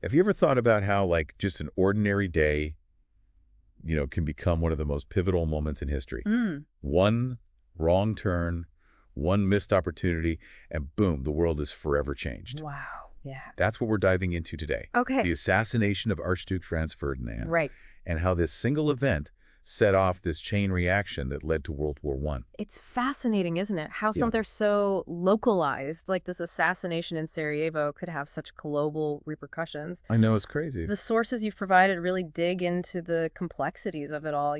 Have you ever thought about how, like, just an ordinary day, can become one of the most pivotal moments in history? Mm. One wrong turn, one missed opportunity, and boom, the world is forever changed. Wow. Yeah. That's what we're diving into today. The Okay. assassination of Archduke Franz Ferdinand, Right. and how this single event set off this chain reaction that led to World War I. It's fascinating, isn't it? How Yeah. something so localized, like this assassination in Sarajevo, could have such global repercussions. I know, it's crazy. The sources you've provided really dig into the complexities of it all,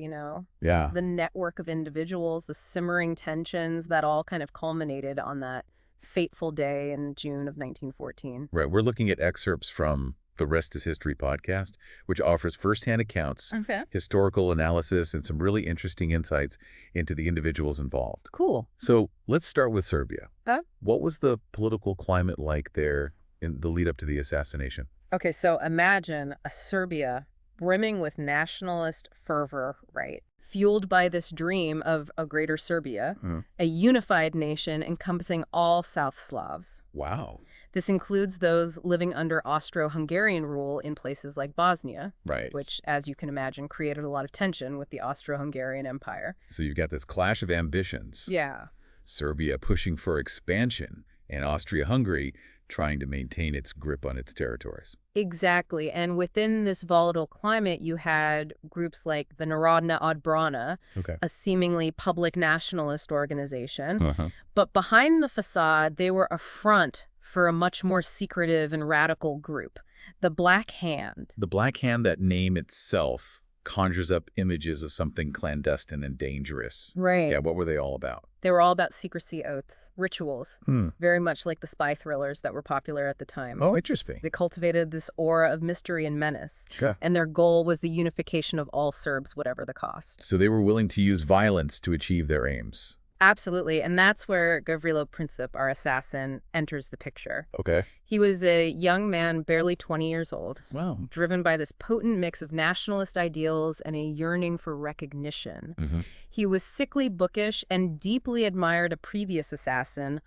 Yeah. the network of individuals, the simmering tensions that all kind of culminated on that fateful day in June of 1914. Right. We're looking at excerpts from the Rest is History podcast, which offers firsthand accounts, Okay. historical analysis, and some really interesting insights into the individuals involved. Cool. So let's start with Serbia. Huh? What was the political climate like there in the lead up to the assassination? Okay, so imagine a Serbia brimming with nationalist fervor, right? Fueled by this dream of a greater Serbia, a unified nation encompassing all South Slavs. Wow. This includes those living under Austro-Hungarian rule in places like Bosnia, Right. which, as you can imagine, created a lot of tension with the Austro-Hungarian Empire. So you've got this clash of ambitions. Yeah. Serbia pushing for expansion and Austria-Hungary trying to maintain its grip on its territories. Exactly. And within this volatile climate, you had groups like the Narodna Odbrana, Okay. a seemingly public nationalist organization. Uh-huh. But behind the facade, they were a front for a much more secretive and radical group, the Black Hand. The Black Hand, that name itself, conjures up images of something clandestine and dangerous. Right. Yeah, what were they all about? They were all about secrecy oaths, rituals, Hmm. very much like the spy thrillers that were popular at the time. Oh, interesting. They cultivated this aura of mystery and menace, Okay. and their goal was the unification of all Serbs, whatever the cost. So they were willing to use violence to achieve their aims. Absolutely, and that's where Gavrilo Princip, our assassin, enters the picture. Okay. He was a young man, barely 20 years old, Wow. driven by this potent mix of nationalist ideals and a yearning for recognition. Mm-hmm. He was sickly bookish and deeply admired a previous assassin,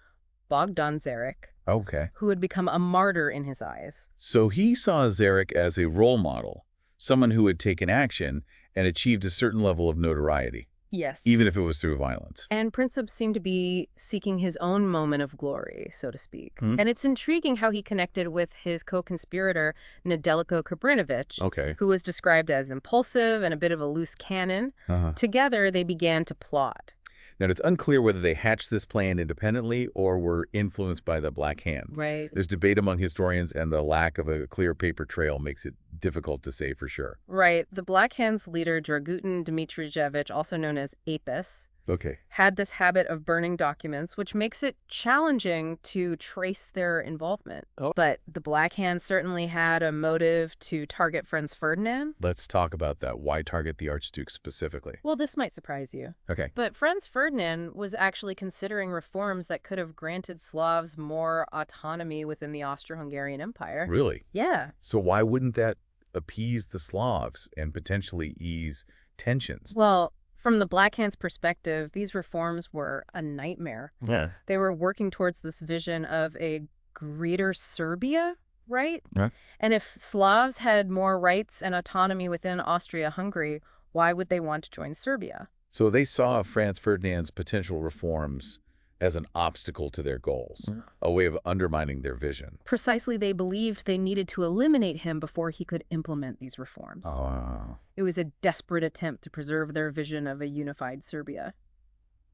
Bogdan Zerek, Okay. who had become a martyr in his eyes. So he saw Zarek as a role model, someone who had taken action and achieved a certain level of notoriety, Yes. even if it was through violence. And Princip seemed to be seeking his own moment of glory, so to speak. Hmm. And it's intriguing how he connected with his co-conspirator, Nedeljko Kabrinović, Okay. who was described as impulsive and a bit of a loose cannon. Uh-huh. Together, they began to plot. Now, it's unclear whether they hatched this plan independently or were influenced by the Black Hand. Right. There's debate among historians, and the lack of a clear paper trail makes it difficult to say for sure. Right. The Black Hand's leader, Dragutin Dmitrijevic, also known as Apis, Okay. had this habit of burning documents, which makes it challenging to trace their involvement. Oh. But the Black Hand certainly had a motive to target Franz Ferdinand. Let's talk about that. Why target the Archduke specifically? Well, this might surprise you. Okay. But Franz Ferdinand was actually considering reforms that could have granted Slavs more autonomy within the Austro-Hungarian Empire. Really? Yeah. So why wouldn't that appease the Slavs and potentially ease tensions? Well, from the Black Hand's perspective, these reforms were a nightmare. Yeah. They were working towards this vision of a greater Serbia, right? Yeah. And if Slavs had more rights and autonomy within Austria-Hungary, why would they want to join Serbia? So they saw Franz Ferdinand's potential reforms as an obstacle to their goals, a way of undermining their vision. Precisely, they believed they needed to eliminate him before he could implement these reforms. Oh. It was a desperate attempt to preserve their vision of a unified Serbia.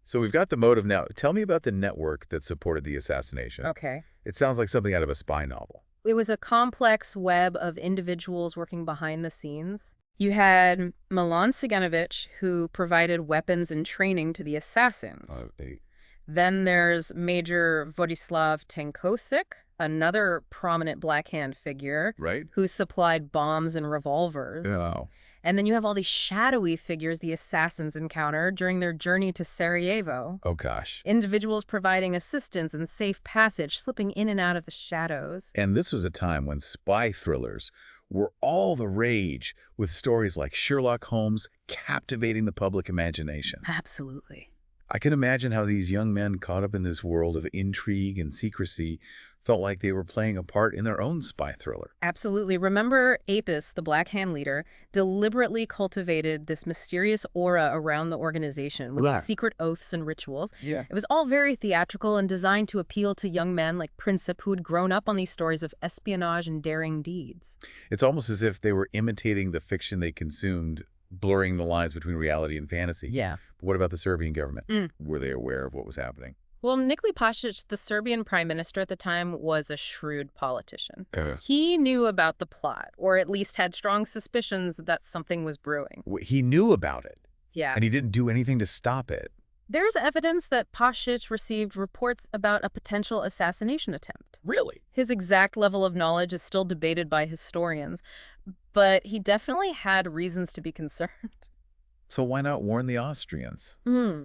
So we've got the motive now. Tell me about the network that supported the assassination. Okay. It sounds like something out of a spy novel. It was a complex web of individuals working behind the scenes. You had Milan Ciganovic, who provided weapons and training to the assassins. Then there's Major Wodislav Tenkosik, another prominent Black Hand figure, Right? who supplied bombs and revolvers. Oh. And then you have all these shadowy figures the assassins encounter during their journey to Sarajevo. Oh, gosh. Individuals providing assistance and safe passage, slipping in and out of the shadows. And this was a time when spy thrillers were all the rage, with stories like Sherlock Holmes captivating the public imagination. Absolutely. I can imagine how these young men caught up in this world of intrigue and secrecy felt like they were playing a part in their own spy thriller. Absolutely. Remember Apis, the Black Hand leader, deliberately cultivated this mysterious aura around the organization with secret oaths and rituals. Yeah. It was all very theatrical and designed to appeal to young men like Princip, who had grown up on these stories of espionage and daring deeds. It's almost as if they were imitating the fiction they consumed, blurring the lines between reality and fantasy. Yeah. But what about the Serbian government? Were they aware of what was happening? Well, Nikoli Pasic, the Serbian prime minister at the time, was a shrewd politician. He knew about the plot, or at least had strong suspicions that something was brewing. He knew about it. Yeah. And he didn't do anything to stop it. There's evidence that Pasic received reports about a potential assassination attempt. Really? His exact level of knowledge is still debated by historians, but he definitely had reasons to be concerned. So why not warn the Austrians?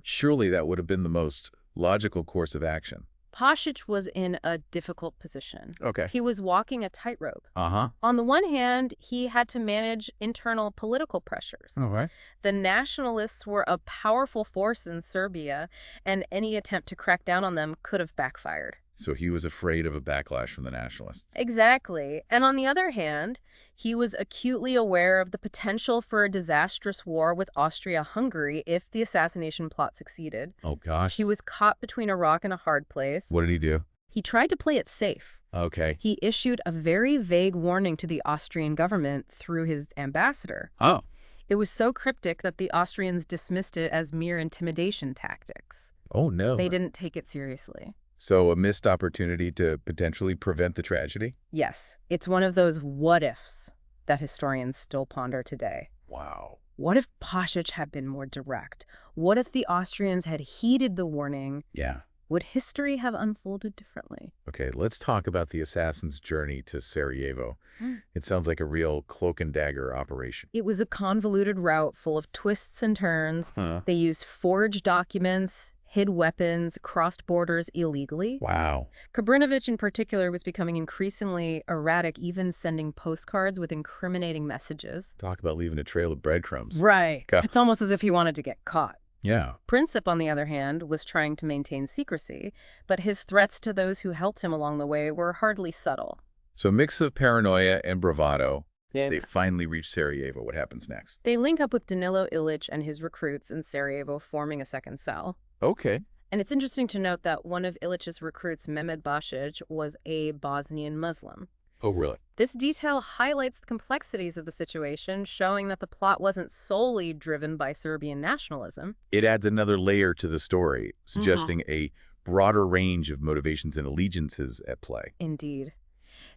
Surely that would have been the most logical course of action. Pasic was in a difficult position. Okay. He was walking a tightrope. Uh-huh. On the one hand, he had to manage internal political pressures. All right. The nationalists were a powerful force in Serbia, and any attempt to crack down on them could have backfired. So he was afraid of a backlash from the nationalists. Exactly. And on the other hand, he was acutely aware of the potential for a disastrous war with Austria-Hungary if the assassination plot succeeded. Oh, gosh. He was caught between a rock and a hard place. What did he do? He tried to play it safe. Okay. He issued a very vague warning to the Austrian government through his ambassador. Oh. It was so cryptic that the Austrians dismissed it as mere intimidation tactics. Oh, no. They didn't take it seriously. So a missed opportunity to potentially prevent the tragedy? Yes, it's one of those what-ifs that historians still ponder today. Wow. What if Pasic had been more direct? What if the Austrians had heeded the warning? Yeah. Would history have unfolded differently? Okay, let's talk about the assassin's journey to Sarajevo. It sounds like a real cloak and dagger operation. It was a convoluted route full of twists and turns. They used forged documents, hid weapons, crossed borders illegally. Wow. Kabrinovic in particular was becoming increasingly erratic, even sending postcards with incriminating messages. Talk about leaving a trail of breadcrumbs. Right. It's almost as if he wanted to get caught. Yeah. Princip, on the other hand, was trying to maintain secrecy, but his threats to those who helped him along the way were hardly subtle. So a mix of paranoia and bravado. They finally reach Sarajevo. What happens next? They link up with Danilo Ilic and his recruits in Sarajevo, forming a second cell. Okay. And it's interesting to note that one of Ilic's recruits, Mehmed Basic, was a Bosnian Muslim. Oh, really? This detail highlights the complexities of the situation, showing that the plot wasn't solely driven by Serbian nationalism. It adds another layer to the story, suggesting a broader range of motivations and allegiances at play. Indeed.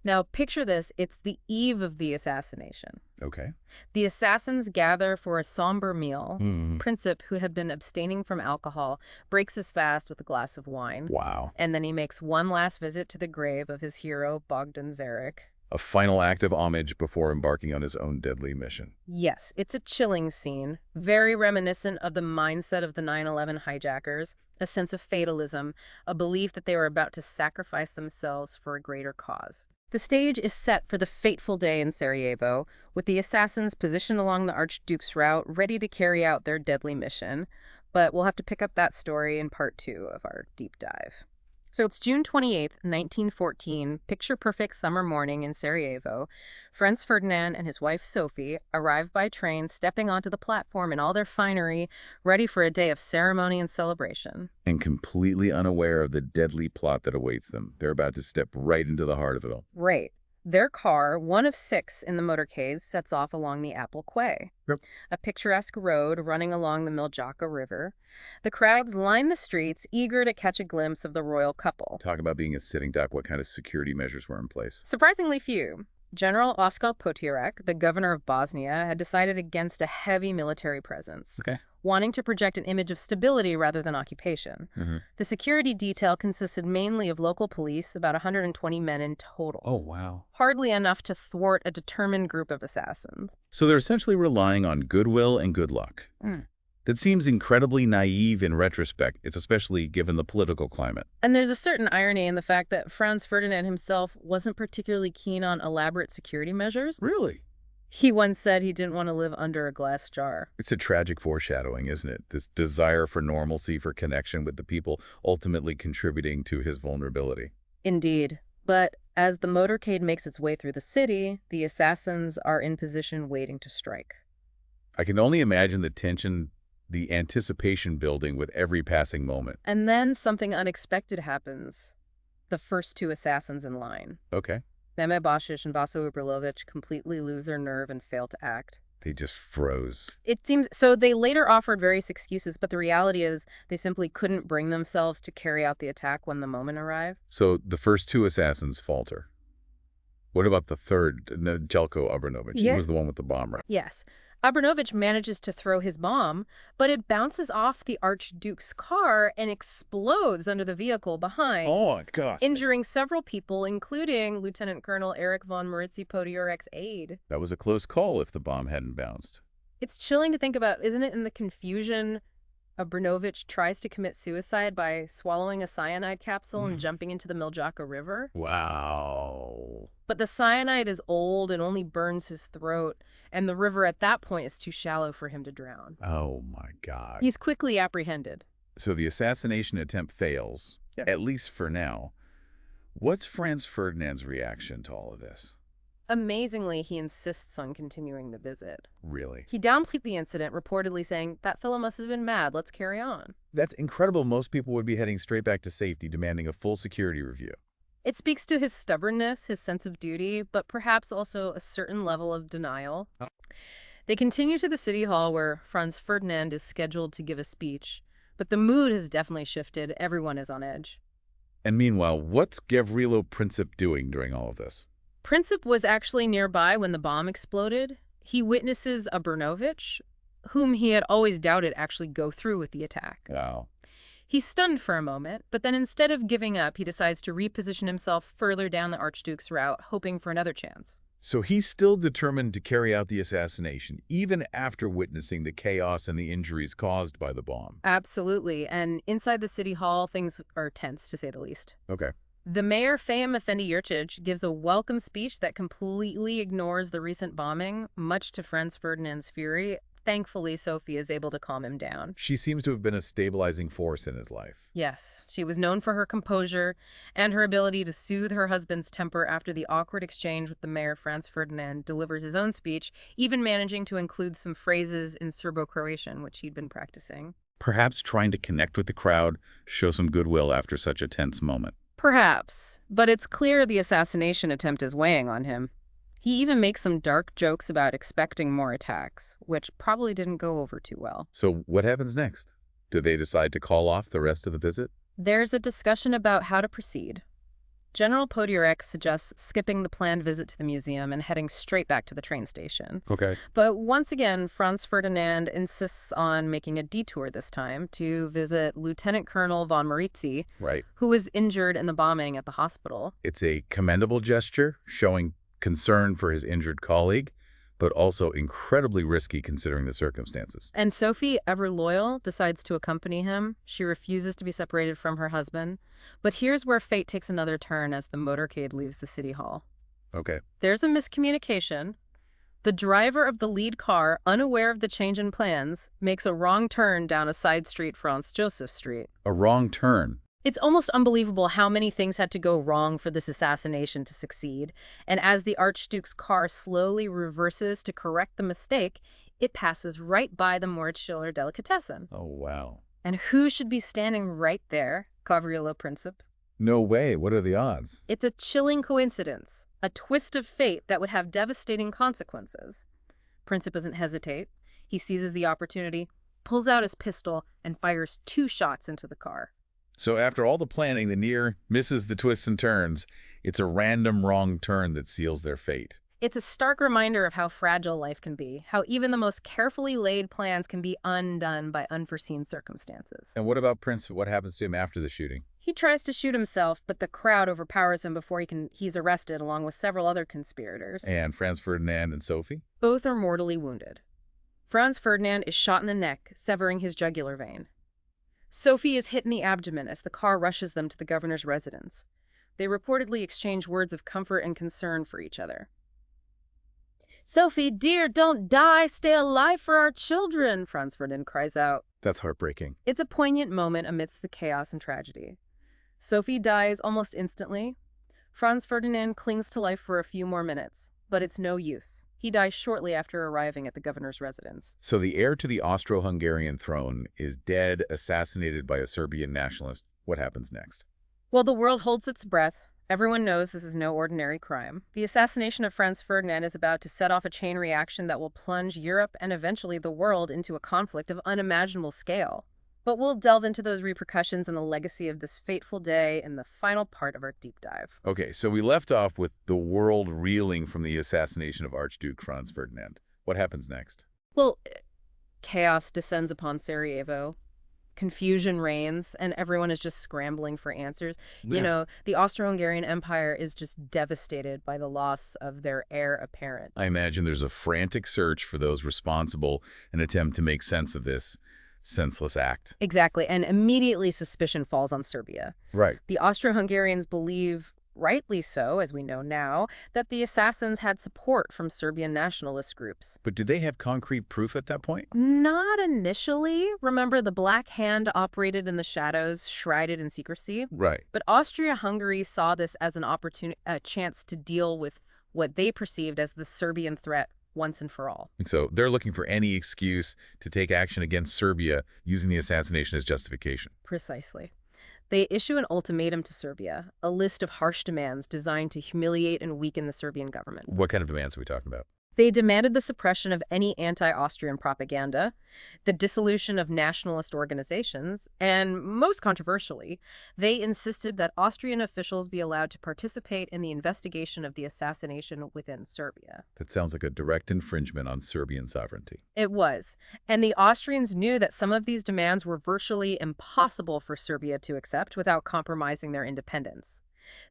Now, picture this. It's the eve of the assassination. Okay. The assassins gather for a somber meal. Princip, who had been abstaining from alcohol, breaks his fast with a glass of wine. Wow. And then he makes one last visit to the grave of his hero, Bogdan Zaric. A final act of homage before embarking on his own deadly mission. Yes, it's a chilling scene, very reminiscent of the mindset of the 9/11 hijackers, a sense of fatalism, a belief that they were about to sacrifice themselves for a greater cause. The stage is set for the fateful day in Sarajevo, with the assassins positioned along the Archduke's route, ready to carry out their deadly mission. But we'll have to pick up that story in part 2 of our deep dive. So it's June 28th, 1914, picture-perfect summer morning in Sarajevo. Franz Ferdinand and his wife Sophie arrive by train, stepping onto the platform in all their finery, ready for a day of ceremony and celebration. And completely unaware of the deadly plot that awaits them. They're about to step right into the heart of it all. Right. Their car, one of 6 in the motorcade, sets off along the Apple Quay, a picturesque road running along the Miljacka River. The crowds line the streets, eager to catch a glimpse of the royal couple. Talk about being a sitting duck. What kind of security measures were in place? Surprisingly few. General Oskar Potiorek, the governor of Bosnia, had decided against a heavy military presence, wanting to project an image of stability rather than occupation. The security detail consisted mainly of local police, about 120 men in total. Oh, wow. Hardly enough to thwart a determined group of assassins. So they're essentially relying on goodwill and good luck. That seems incredibly naive in retrospect. It's especially given the political climate. And there's a certain irony in the fact that Franz Ferdinand himself wasn't particularly keen on elaborate security measures. Really? He once said he didn't want to live under a glass jar. It's a tragic foreshadowing, isn't it? This desire for normalcy, for connection with the people, ultimately contributing to his vulnerability. Indeed. But as the motorcade makes its way through the city, the assassins are in position waiting to strike. I can only imagine the tension, the anticipation building with every passing moment. And then something unexpected happens. The first two assassins in line, Okay. Mehmet Bashish and Vaso Uberlovich, completely lose their nerve and fail to act. They just froze. It seems so. They later offered various excuses, but the reality is they simply couldn't bring themselves to carry out the attack when the moment arrived. So the first two assassins falter. What about the third, Jelko Obranovich? He was the one with the bomb, right? Yes. Obranovich manages to throw his bomb, but it bounces off the Archduke's car and explodes under the vehicle behind, Oh, my gosh. injuring several people, including Lieutenant Colonel Erich von Moritzi Podiorek's aide. That was a close call if the bomb hadn't bounced. It's chilling to think about, isn't it? In the confusion, Obranovich tries to commit suicide by swallowing a cyanide capsule and jumping into the Miljacka River. Wow. But the cyanide is old and only burns his throat, and the river at that point is too shallow for him to drown. Oh, my God. He's quickly apprehended. So the assassination attempt fails, at least for now. What's Franz Ferdinand's reaction to all of this? Amazingly, he insists on continuing the visit. Really? He downplayed the incident, reportedly saying, "That fellow must have been mad. Let's carry on." That's incredible. Most people would be heading straight back to safety, demanding a full security review. It speaks to his stubbornness, his sense of duty, but perhaps also a certain level of denial. Oh. They continue to the city hall where Franz Ferdinand is scheduled to give a speech, but the mood has definitely shifted. Everyone is on edge. And meanwhile, what's Gavrilo Princip doing during all of this? Princip was actually nearby when the bomb exploded. He witnesses Obranovich, whom he had always doubted actually go through with the attack. Wow. He's stunned for a moment, but then instead of giving up, he decides to reposition himself further down the Archduke's route, hoping for another chance. So he's still determined to carry out the assassination, even after witnessing the chaos and the injuries caused by the bomb. Absolutely, and inside the city hall, things are tense, to say the least. Okay. The mayor, Fehim Effendi Yurcic, gives a welcome speech that completely ignores the recent bombing, much to Franz Ferdinand's fury. Thankfully, Sophie is able to calm him down. She seems to have been a stabilizing force in his life. Yes, she was known for her composure and her ability to soothe her husband's temper after the awkward exchange with the mayor. Franz Ferdinand delivers his own speech, even managing to include some phrases in Serbo-Croatian, which he'd been practicing. Perhaps trying to connect with the crowd, show some goodwill after such a tense moment. Perhaps, but it's clear the assassination attempt is weighing on him. He even makes some dark jokes about expecting more attacks, which probably didn't go over too well. So what happens next? Do they decide to call off the rest of the visit? There's a discussion about how to proceed. General Podyorek suggests skipping the planned visit to the museum and heading straight back to the train station. Okay. But once again, Franz Ferdinand insists on making a detour this time to visit Lieutenant Colonel von Moritzi, Right. who was injured in the bombing at the hospital. It's a commendable gesture, showing concern for his injured colleague, but also incredibly risky considering the circumstances. And Sophie, ever loyal, decides to accompany him. She refuses to be separated from her husband. But here's where fate takes another turn as the motorcade leaves the city hall. Okay. There's a miscommunication. The driver of the lead car, unaware of the change in plans, makes a wrong turn down a side street, Franz Joseph Street. A wrong turn. It's almost unbelievable how many things had to go wrong for this assassination to succeed. And as the Archduke's car slowly reverses to correct the mistake, it passes right by the Moritz Schiller delicatessen. Oh, wow. And who should be standing right there? Gavrilo Princip. No way. What are the odds? It's a chilling coincidence, a twist of fate that would have devastating consequences. Princip doesn't hesitate. He seizes the opportunity, pulls out his pistol, and fires 2 shots into the car. So after all the planning, the near misses the twists and turns. It's a random wrong turn that seals their fate. It's a stark reminder of how fragile life can be, how even the most carefully laid plans can be undone by unforeseen circumstances. And what about Prince? What happens to him after the shooting? He tries to shoot himself, but the crowd overpowers him before he's arrested, along with several other conspirators. And Franz Ferdinand and Sophie? Both are mortally wounded. Franz Ferdinand is shot in the neck, severing his jugular vein. Sophie is hit in the abdomen as the car rushes them to the governor's residence. They reportedly exchange words of comfort and concern for each other. "Sophie, dear, don't die. Stay alive for our children," Franz Ferdinand cries out. That's heartbreaking. It's a poignant moment amidst the chaos and tragedy. Sophie dies almost instantly. Franz Ferdinand clings to life for a few more minutes, but it's no use. He dies shortly after arriving at the governor's residence. So the heir to the Austro-Hungarian throne is dead, assassinated by a Serbian nationalist. What happens next? Well, the world holds its breath. Everyone knows this is no ordinary crime. The assassination of Franz Ferdinand is about to set off a chain reaction that will plunge Europe and eventually the world into a conflict of unimaginable scale. But we'll delve into those repercussions and the legacy of this fateful day in the final part of our deep dive. Okay, so we left off with the world reeling from the assassination of Archduke Franz Ferdinand. What happens next? Well, chaos descends upon Sarajevo. Confusion reigns, and everyone is just scrambling for answers. Yeah. You know, the Austro-Hungarian Empire is just devastated by the loss of their heir apparent. I imagine there's a frantic search for those responsible, an attempt to make sense of this senseless act. Exactly, and immediately suspicion falls on Serbia. Right. The Austro-Hungarians believe, rightly so, as we know now, that the assassins had support from Serbian nationalist groups. But did they have concrete proof at that point? Not initially. Remember, the Black Hand operated in the shadows, shrouded in secrecy. Right. But Austria-Hungary saw this as an opportunity, a chance to deal with what they perceived as the Serbian threat once and for all. So they're looking for any excuse to take action against Serbia using the assassination as justification. Precisely. They issue an ultimatum to Serbia, a list of harsh demands designed to humiliate and weaken the Serbian government. What kind of demands are we talking about? They demanded the suppression of any anti-Austrian propaganda, the dissolution of nationalist organizations, and most controversially, they insisted that Austrian officials be allowed to participate in the investigation of the assassination within Serbia. That sounds like a direct infringement on Serbian sovereignty. It was, and the Austrians knew that some of these demands were virtually impossible for Serbia to accept without compromising their independence.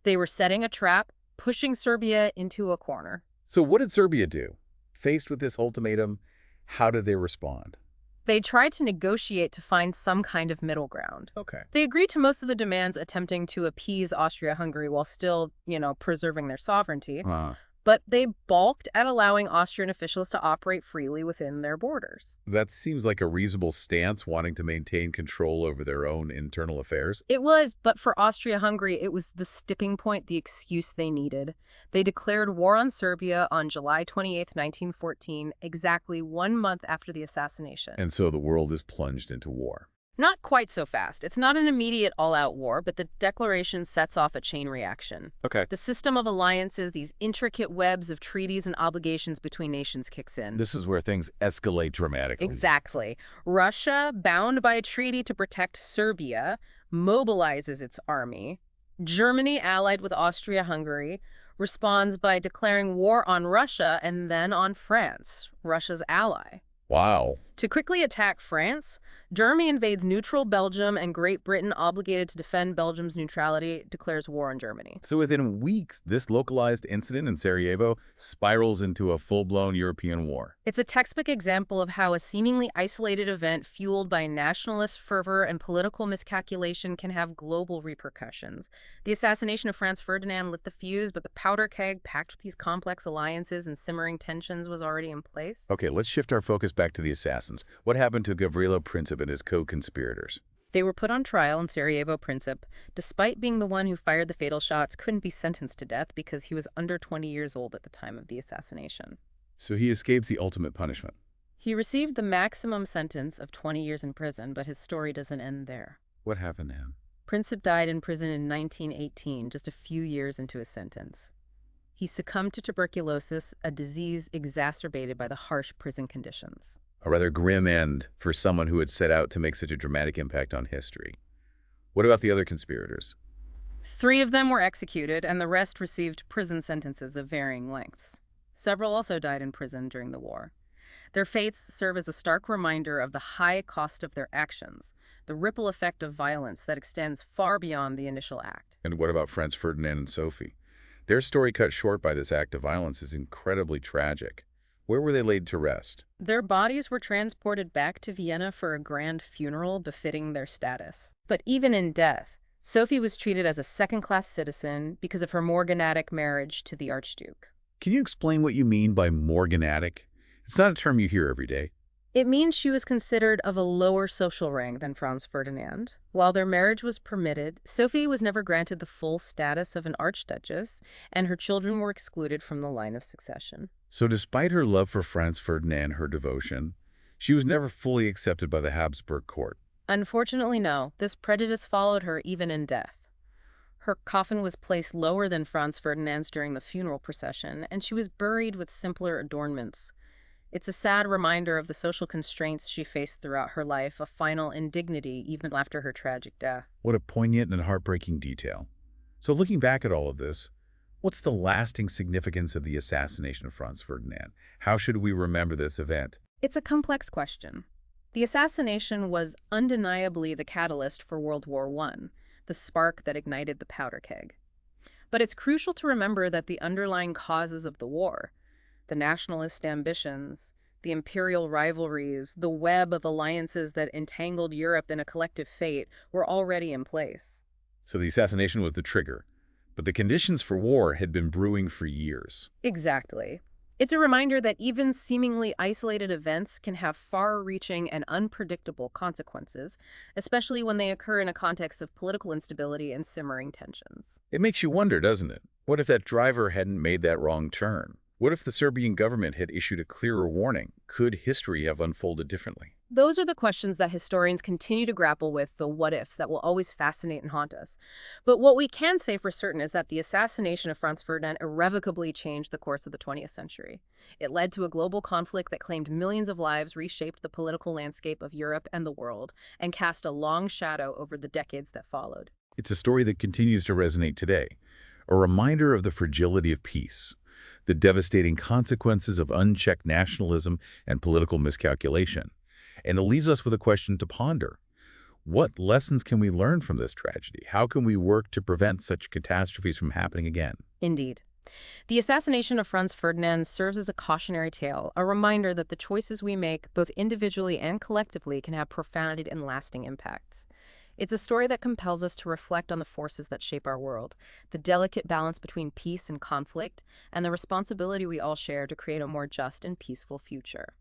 They were setting a trap, pushing Serbia into a corner. So what did Serbia do? Faced with this ultimatum, how did they respond? They tried to negotiate to find some kind of middle ground. Okay. They agreed to most of the demands, attempting to appease Austria-Hungary while still, preserving their sovereignty. But they balked at allowing Austrian officials to operate freely within their borders. That seems like a reasonable stance, wanting to maintain control over their own internal affairs. It was, but for Austria-Hungary, it was the tipping point, the excuse they needed. They declared war on Serbia on July 28, 1914, exactly 1 month after the assassination. And so the world is plunged into war. Not quite so fast. It's not an immediate all-out war, but the declaration sets off a chain reaction. Okay. The system of alliances, these intricate webs of treaties and obligations between nations kicks in. This is where things escalate dramatically. Exactly. Russia, bound by a treaty to protect Serbia, mobilizes its army. Germany, allied with Austria-Hungary, responds by declaring war on Russia and then on France, Russia's ally. Wow. To quickly attack France, Germany invades neutral Belgium, and Great Britain, obligated to defend Belgium's neutrality, declares war on Germany. So within weeks, this localized incident in Sarajevo spirals into a full-blown European war. It's a textbook example of how a seemingly isolated event fueled by nationalist fervor and political miscalculation can have global repercussions. The assassination of Franz Ferdinand lit the fuse, but the powder keg packed with these complex alliances and simmering tensions was already in place. Okay, let's shift our focus back to the assassins. What happened to Gavrilo Princip and his co-conspirators? They were put on trial in Sarajevo. Princip, despite being the one who fired the fatal shots, couldn't be sentenced to death because he was under 20 years old at the time of the assassination. So he escapes the ultimate punishment. He received the maximum sentence of 20 years in prison, but his story doesn't end there. What happened to him? Princip died in prison in 1918, just a few years into his sentence. He succumbed to tuberculosis, a disease exacerbated by the harsh prison conditions. A rather grim end for someone who had set out to make such a dramatic impact on history. What about the other conspirators? 3 of them were executed, and the rest received prison sentences of varying lengths. Several also died in prison during the war. Their fates serve as a stark reminder of the high cost of their actions, the ripple effect of violence that extends far beyond the initial act. And what about Franz Ferdinand and Sophie? Their story cut short by this act of violence is incredibly tragic. Where were they laid to rest? Their bodies were transported back to Vienna for a grand funeral befitting their status. But even in death, Sophie was treated as a second-class citizen because of her morganatic marriage to the Archduke. Can you explain what you mean by morganatic? It's not a term you hear every day. It means she was considered of a lower social rank than Franz Ferdinand. While their marriage was permitted, Sophie was never granted the full status of an archduchess, and her children were excluded from the line of succession. So despite her love for Franz Ferdinand, her devotion, she was never fully accepted by the Habsburg court. Unfortunately, no. This prejudice followed her even in death. Her coffin was placed lower than Franz Ferdinand's during the funeral procession, and she was buried with simpler adornments. It's a sad reminder of the social constraints she faced throughout her life, a final indignity even after her tragic death. What a poignant and heartbreaking detail. So looking back at all of this, what's the lasting significance of the assassination of Franz Ferdinand? How should we remember this event? It's a complex question. The assassination was undeniably the catalyst for World War I, the spark that ignited the powder keg. But it's crucial to remember that the underlying causes of the war, the nationalist ambitions, the imperial rivalries, the web of alliances that entangled Europe in a collective fate were already in place. So the assassination was the trigger, but the conditions for war had been brewing for years. Exactly. It's a reminder that even seemingly isolated events can have far-reaching and unpredictable consequences, especially when they occur in a context of political instability and simmering tensions. It makes you wonder, doesn't it? What if that driver hadn't made that wrong turn? What if the Serbian government had issued a clearer warning? Could history have unfolded differently? Those are the questions that historians continue to grapple with, the what-ifs that will always fascinate and haunt us. But what we can say for certain is that the assassination of Franz Ferdinand irrevocably changed the course of the 20th century. It led to a global conflict that claimed millions of lives, reshaped the political landscape of Europe and the world, and cast a long shadow over the decades that followed. It's a story that continues to resonate today, a reminder of the fragility of peace, the devastating consequences of unchecked nationalism and political miscalculation. And it leaves us with a question to ponder. What lessons can we learn from this tragedy? How can we work to prevent such catastrophes from happening again? Indeed. The assassination of Franz Ferdinand serves as a cautionary tale, a reminder that the choices we make, both individually and collectively, can have profound and lasting impacts. It's a story that compels us to reflect on the forces that shape our world, the delicate balance between peace and conflict, and the responsibility we all share to create a more just and peaceful future.